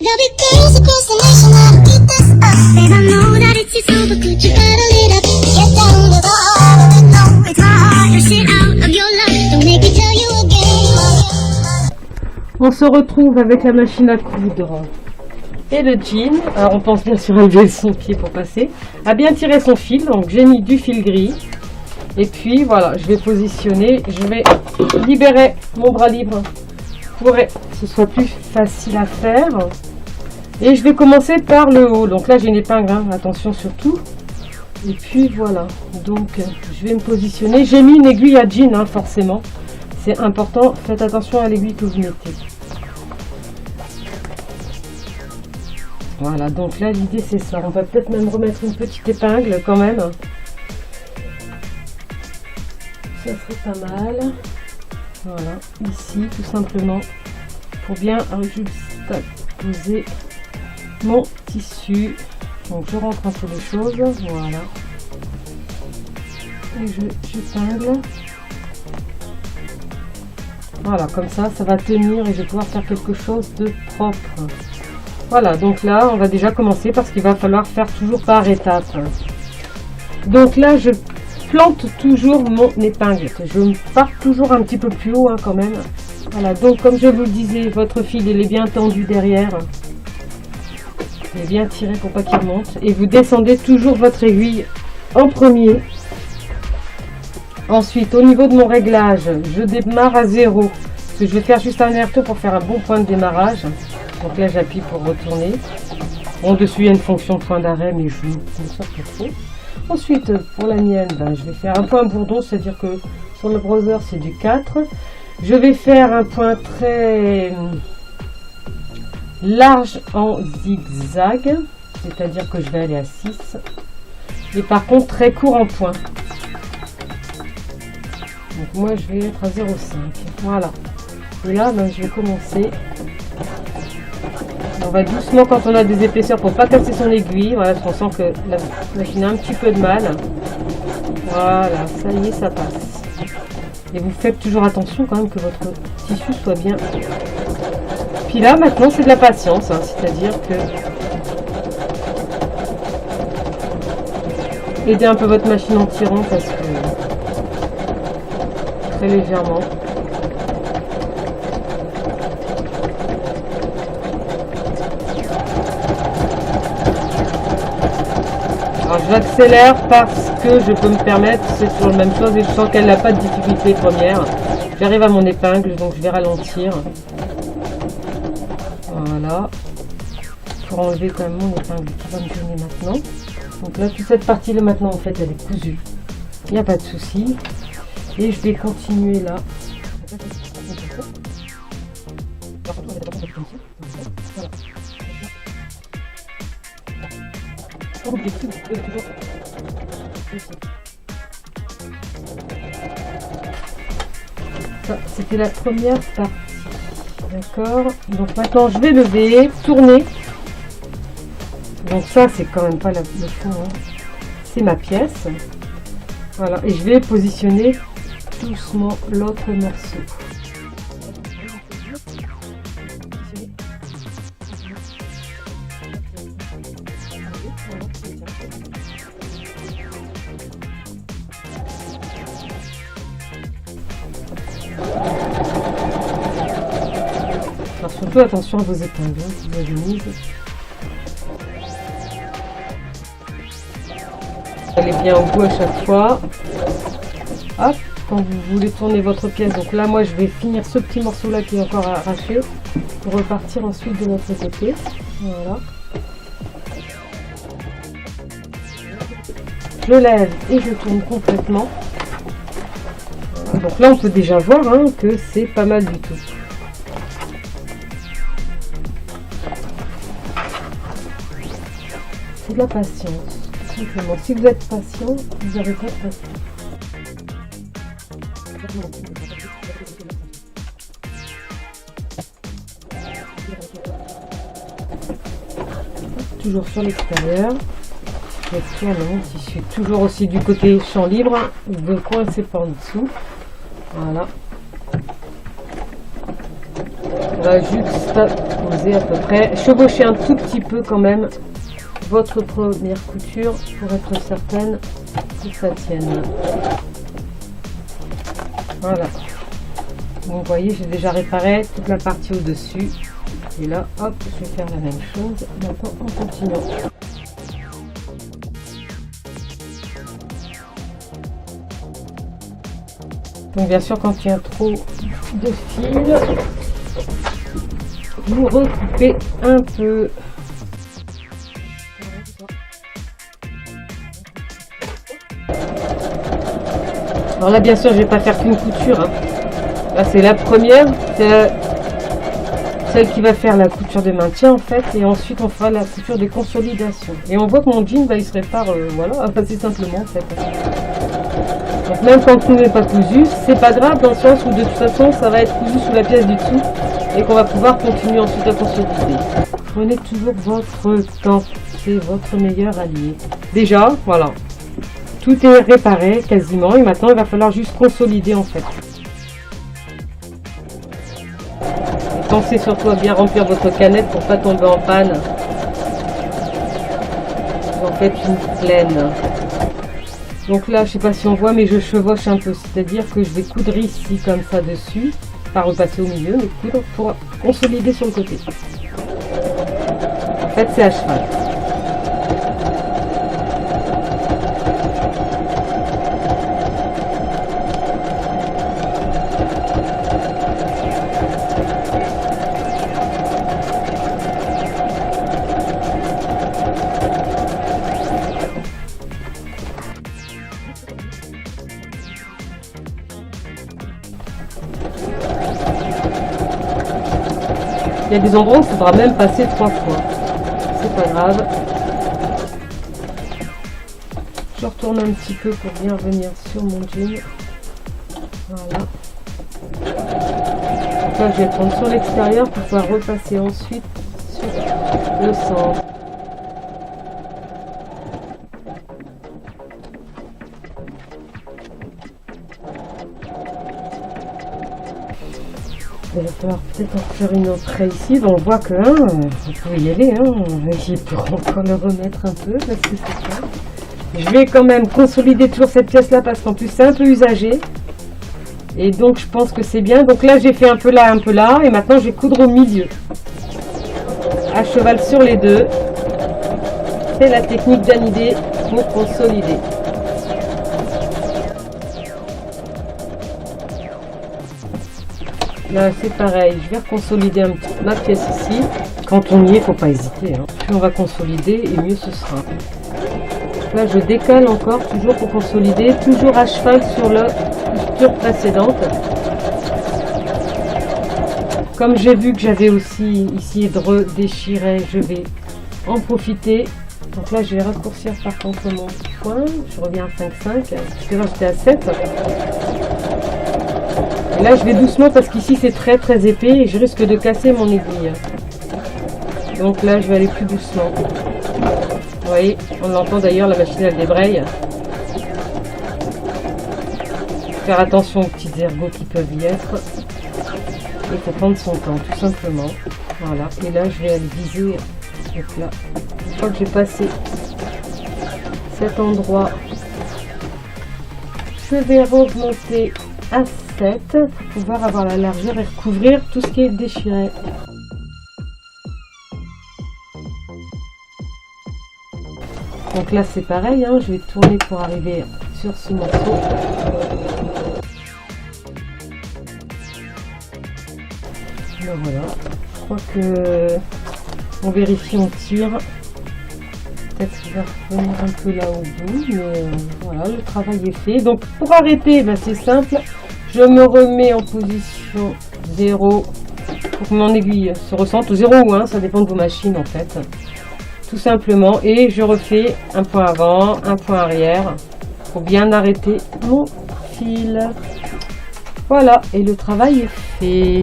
There'll be girls across the nation that'll eat this up. And I know that it's your soul, but could you battle it up? Get down to the heart of it. No, it's not hard to sit out of your life. Don't make me tell you again. On se retrouve avec la machine à coudre et le jean. Alors on pense bien sûr à lever son pied pour passer. À bien tirer son fil, donc j'ai mis du fil gris. Et puis voilà, je vais positionner, je vais libérer mon bras libre pour que ce soit plus facile à faire. Et je vais commencer par le haut. Donc là j'ai une épingle, hein, attention surtout. Et puis voilà, donc je vais me positionner. J'ai mis une aiguille à jean, hein, forcément. C'est important, faites attention à l'aiguille que vous mettez. Voilà, donc là l'idée c'est ça. On va peut-être même remettre une petite épingle quand même. Ça serait pas mal. Voilà, ici tout simplement pour bien juxtaposer mon tissu. Donc je rentre un peu les choses, voilà. Et j'épingle. Voilà, comme ça, ça va tenir et je vais pouvoir faire quelque chose de propre. Voilà, donc là, on va déjà commencer parce qu'il va falloir faire toujours par étapes. Donc là, je plante toujours mon épingle. Je pars toujours un petit peu plus haut, hein, quand même. Voilà, donc comme je vous le disais, votre fil, il est bien tendu derrière. Il est bien tiré pour pas qu'il remonte. Et vous descendez toujours votre aiguille en premier. Ensuite, au niveau de mon réglage, je démarre à 0. Parce que je vais faire juste un aller-retour pour faire un bon point de démarrage. Donc là, j'appuie pour retourner. Bon, dessus, il y a une fonction point d'arrêt, mais je ne sais pas trop. Ensuite, pour la mienne, je vais faire un point bourdon, c'est-à-dire que sur le browser, c'est du 4. Je vais faire un point très large en zigzag, c'est-à-dire que je vais aller à 6. Et par contre, très court en point. Donc moi, je vais être à 0,5. Voilà. Et là, je vais commencer. On va doucement quand on a des épaisseurs pour pas casser son aiguille. Voilà, parce qu'on sent que la machine a un petit peu de mal. Voilà, ça y est, ça passe. Et vous faites toujours attention quand même que votre tissu soit bien. Puis là, maintenant, c'est de la patience, hein, c'est-à-dire que aidez un peu votre machine en tirant parce que très légèrement. Alors j'accélère parce que je peux me permettre, c'est toujours la même chose et je sens qu'elle n'a pas de difficulté première. J'arrive à mon épingle, donc je vais ralentir. Voilà. Pour enlever quand même mon épingle qui va me gêner maintenant. Donc là, toute cette partie-là maintenant, en fait, elle est cousue. Il n'y a pas de souci. Et je vais continuer là. Ça, c'était la première partie. D'accord. Donc maintenant, je vais lever, tourner. Donc ça, c'est quand même pas le fond. Hein. C'est ma pièce. Voilà. Et je vais positionner doucement l'autre morceau. Alors surtout attention à vos épingles, hein, si vous avez mis. Allez bien au bout à chaque fois. Hop, quand vous voulez tourner votre pièce. Donc là, moi, je vais finir ce petit morceau-là qui est encore arraché pour repartir ensuite de notre côté. Voilà. Je lève et je tourne complètement. Donc là, on peut déjà voir, hein, que c'est pas mal du tout. C'est de la patience. Simplement, si vous êtes patient, vous n'avez pas de patience. Toujours sur l'extérieur. Je tourne mon tissu toujours aussi du côté champ libre. Ne coincez pas en dessous. Voilà. va juxtaposer à peu près, chevaucher un tout petit peu quand même votre première couture pour être certaine que ça tienne. Voilà. Donc, vous voyez, j'ai déjà réparé toute la partie au-dessus. Et là, hop, je vais faire la même chose. Maintenant, en continuant. Donc, bien sûr, quand il y a trop de fil, vous recoupez un peu. Alors là, bien sûr, je vais pas faire qu'une couture. Hein. Là, c'est la première, c'est celle qui va faire la couture de maintien en fait, et ensuite on fera la couture de consolidation. Et on voit que mon jean, il se répare, voilà, assez simplement en fait. Donc même quand tout n'est pas cousu, c'est pas grave dans le sens où de toute façon, ça va être cousu sous la pièce du dessous et qu'on va pouvoir continuer ensuite à consolider. Prenez toujours votre temps, c'est votre meilleur allié. Déjà, voilà, tout est réparé quasiment, et maintenant il va falloir juste consolider en fait. Pensez surtout à bien remplir votre canette pour pas tomber en panne. Vous en faites une pleine. Donc là, je sais pas si on voit, mais je chevauche un peu. C'est-à-dire que je vais coudre ici comme ça dessus, pas repasser au milieu, mais coudre pour consolider sur le côté. En fait, c'est à cheval. Il y a des endroits où il faudra même passer 3 fois. C'est pas grave. Je retourne un petit peu pour bien venir sur mon jean. Voilà. Donc là, je vais prendre sur l'extérieur pour pouvoir repasser ensuite sur le centre. Il va falloir peut-être en faire une autre ici. On voit que vous pouvez y aller. Il pourra encore le remettre un peu parce que c'est ça. Je vais quand même consolider toujours cette pièce là parce qu'en plus c'est un peu usagé. Et donc je pense que c'est bien. Donc là j'ai fait un peu là, et maintenant je vais coudre au milieu. À cheval sur les deux. C'est la technique d'Anidé pour consolider. Là c'est pareil, je vais consolider un petit peu ma pièce ici. Quand on y est, faut pas hésiter. Plus on va consolider et mieux ce sera. Là je décale encore, toujours pour consolider, toujours à cheval sur la couture précédente. Comme j'ai vu que j'avais aussi ici de redéchirer, je vais en profiter. Donc là je vais raccourcir par contre mon point, je reviens à 5,5, parce que là j'étais à 7. Et là je vais doucement parce qu'ici c'est très très épais et je risque de casser mon aiguille. Donc là je vais aller plus doucement. Vous voyez, on l'entend d'ailleurs, la machine elle débraye. Faire attention aux petits ergots qui peuvent y être. Il faut prendre son temps tout simplement. Voilà, et là je vais aller viser. Donc là, une fois que j'ai passé cet endroit, je vais remonter à 7 pour pouvoir avoir la largeur et recouvrir tout ce qui est déchiré. Donc là c'est pareil, je vais tourner pour arriver sur ce morceau. Ben voilà, je crois que on vérifie, on tire. Peut-être qu'il va revenir un peu là au bout, mais voilà, le travail est fait. Donc pour arrêter, c'est simple, je me remets en position 0 pour que mon aiguille se ressente, au 0 ou 1, ça dépend de vos machines en fait. Tout simplement, et je refais un point avant, un point arrière pour bien arrêter mon fil. Voilà, et le travail est fait.